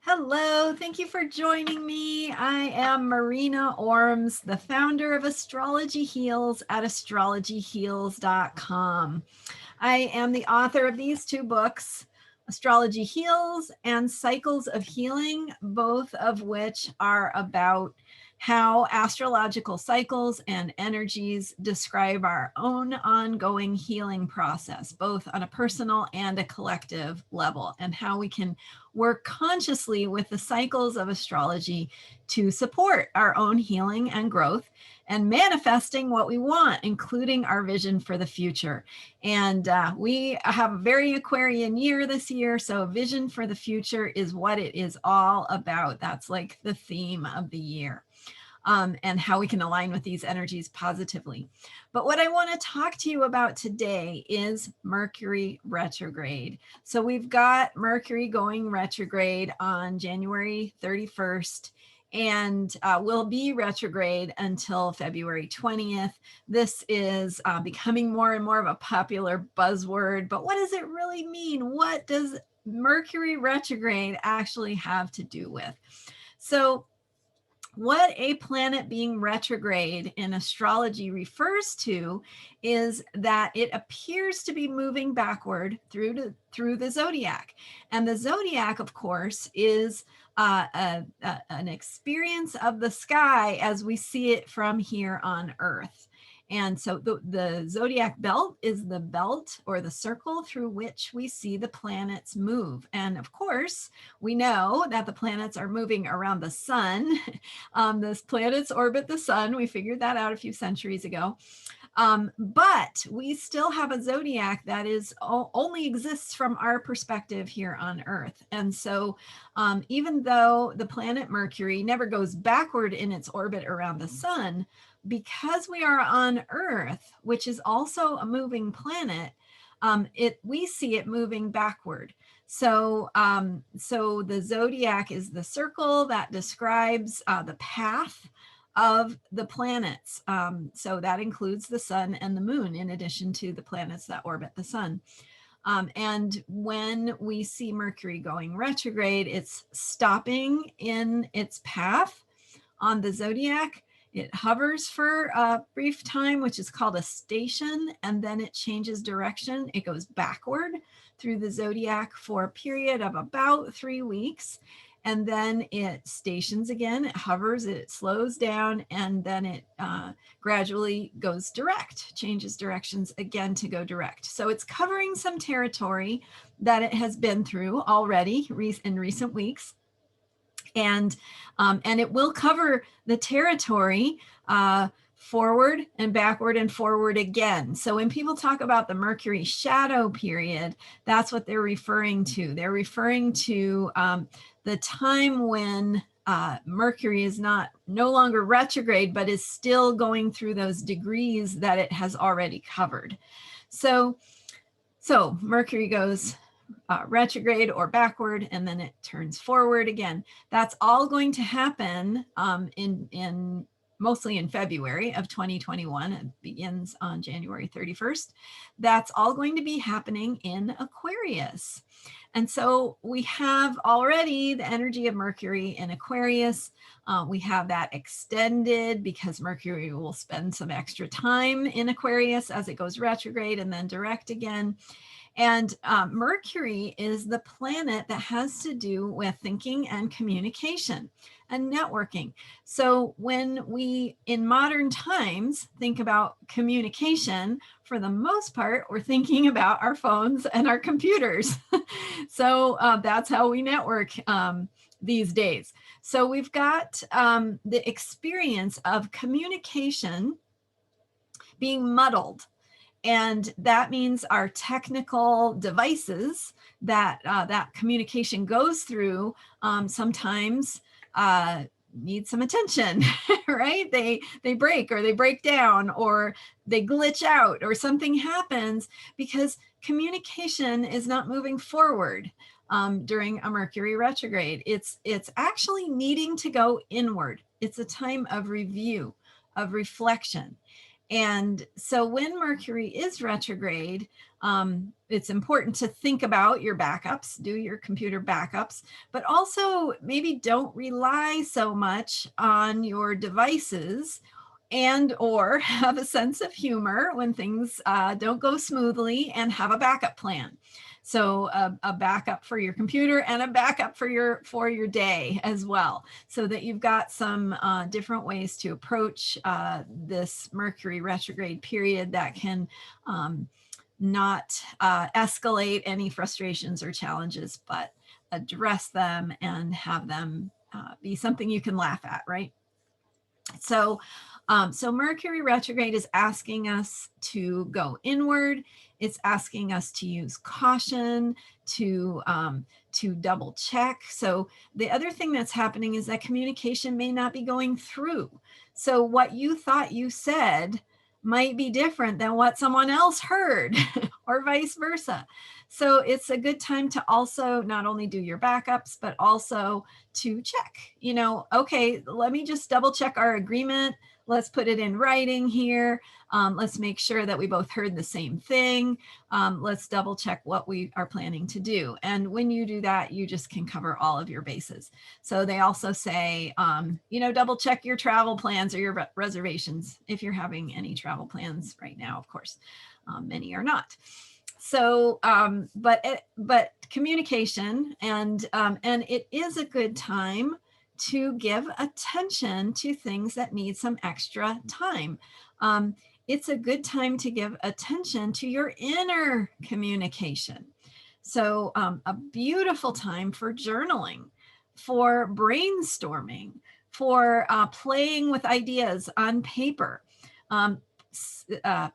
Hello, thank you for joining me. I am Marina Orms, the founder of Astrology Heals at astrologyheals.com. I am the author of these two books, Astrology Heals and Cycles of Healing, both of which are about how astrological cycles and energies describe our own ongoing healing process, both on a personal and a collective level, and how we can work consciously with the cycles of astrology to support our own healing and growth and manifesting what we want, including our vision for the future. And we have a very Aquarian year this year, so vision for the future is what it is all about. That's like the theme of the year. And how we can align with these energies positively. But what I want to talk to you about today is Mercury retrograde. So we've got Mercury going retrograde on January 31st and will be retrograde until February 20th. This is becoming more and more of a popular buzzword, but what does it really mean? What does Mercury retrograde actually have to do with? So what a planet being retrograde in astrology refers to is that it appears to be moving backward through the zodiac. And the zodiac, of course, is an experience of the sky as we see it from here on Earth. And so the Zodiac Belt is the belt or the circle through which we see the planets move. And of course, we know that the planets are moving around the sun. The planets orbit the sun. We figured that out a few centuries ago. But we still have a zodiac that is only exists from our perspective here on Earth. And so even though the planet Mercury never goes backward in its orbit around the sun, because we are on Earth, which is also a moving planet, we see it moving backward. So the zodiac is the circle that describes the path of the planets. So that includes the sun and the moon, in addition to the planets that orbit the sun. And when we see Mercury going retrograde, it's stopping in its path on the zodiac. It hovers for a brief time, which is called a station, and then it changes direction. It goes backward through the zodiac for a period of about 3 weeks, and then it stations again. It hovers, it slows down, and then it gradually goes direct, changes directions again to go direct. So it's covering some territory that it has been through already in recent weeks. And it will cover the territory forward and backward and forward again. So when people talk about the Mercury shadow period, that's what they're referring to. They're referring to the time when Mercury is no longer retrograde, but is still going through those degrees that it has already covered. So Mercury goes retrograde or backward, and then it turns forward again. That's all going to happen in mostly in February of 2021. It begins on January 31st. That's all going to be happening in Aquarius. And so we have already the energy of Mercury in Aquarius. We have that extended because Mercury will spend some extra time in Aquarius as it goes retrograde and then direct again. And Mercury is the planet that has to do with thinking and communication and networking. So when we, in modern times, think about communication, for the most part, we're thinking about our phones and our computers. So that's how we network these days. So we've got the experience of communication being muddled. And that means our technical devices that that communication goes through sometimes need some attention, right? They break or they break down or they glitch out or something happens because communication is not moving forward during a Mercury retrograde. It's actually needing to go inward. It's a time of review, of reflection. And so when Mercury is retrograde, It's important to think about your backups, do your computer backups, but also maybe don't rely so much on your devices, and or have a sense of humor when things don't go smoothly, and have a backup plan. So a backup for your computer and a backup for your day as well, so that you've got some different ways to approach this Mercury retrograde period that can not escalate any frustrations or challenges, but address them and have them be something you can laugh at, right? So, so Mercury retrograde is asking us to go inward. It's asking us to use caution, to double check. So the other thing that's happening is that communication may not be going through. So what you thought you said might be different than what someone else heard, or vice versa. So it's a good time to also not only do your backups, but also to check, okay, let me just double check our agreement. Let's put it in writing here. Let's make sure that we both heard the same thing. Let's double check what we are planning to do. And when you do that, you just can cover all of your bases. So they also say, double check your travel plans or your reservations if you're having any travel plans right now, of course. Many are not. So, but communication, and it is a good time to give attention to things that need some extra time. It's a good time to give attention to your inner communication. So a beautiful time for journaling, for brainstorming, for playing with ideas on paper,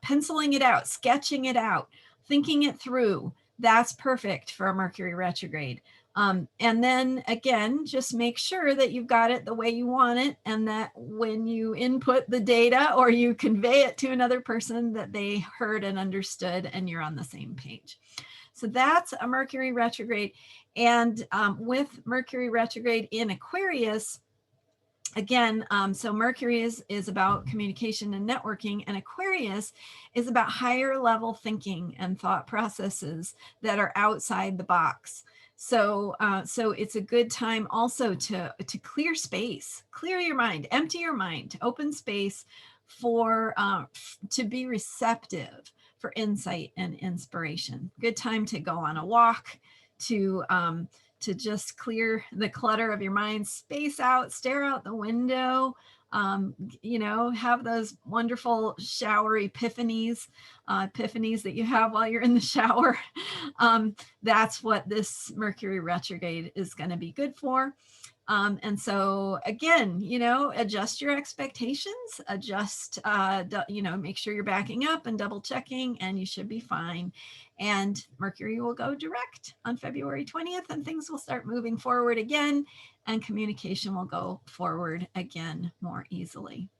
penciling it out, sketching it out, thinking it through. That's perfect for a Mercury retrograde. And then again, just make sure that you've got it the way you want it, and that when you input the data or you convey it to another person, that they heard and understood and you're on the same page. So that's a Mercury retrograde. And with Mercury retrograde in Aquarius, again, so Mercury is about communication and networking, and Aquarius is about higher level thinking and thought processes that are outside the box. So, so it's a good time also to clear space, clear your mind, empty your mind, open space for to be receptive for insight and inspiration. Good time to go on a walk, to just clear the clutter of your mind, space out, stare out the window, have those wonderful shower epiphanies that you have while you're in the shower. That's what this Mercury retrograde is going to be good for. And so again, adjust your expectations, make sure you're backing up and double checking, and you should be fine. And Mercury will go direct on February 20th, and things will start moving forward again, and communication will go forward again more easily.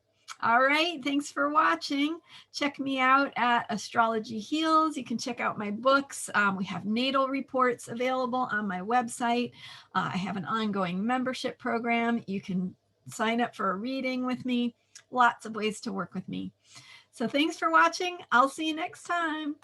All right, thanks for watching. Check me out at Astrology Heals. You can check out my books. We have natal reports available on my website. I have an ongoing membership program. You can sign up for a reading with me. Lots of ways to work with me. So thanks for watching. I'll see you next time.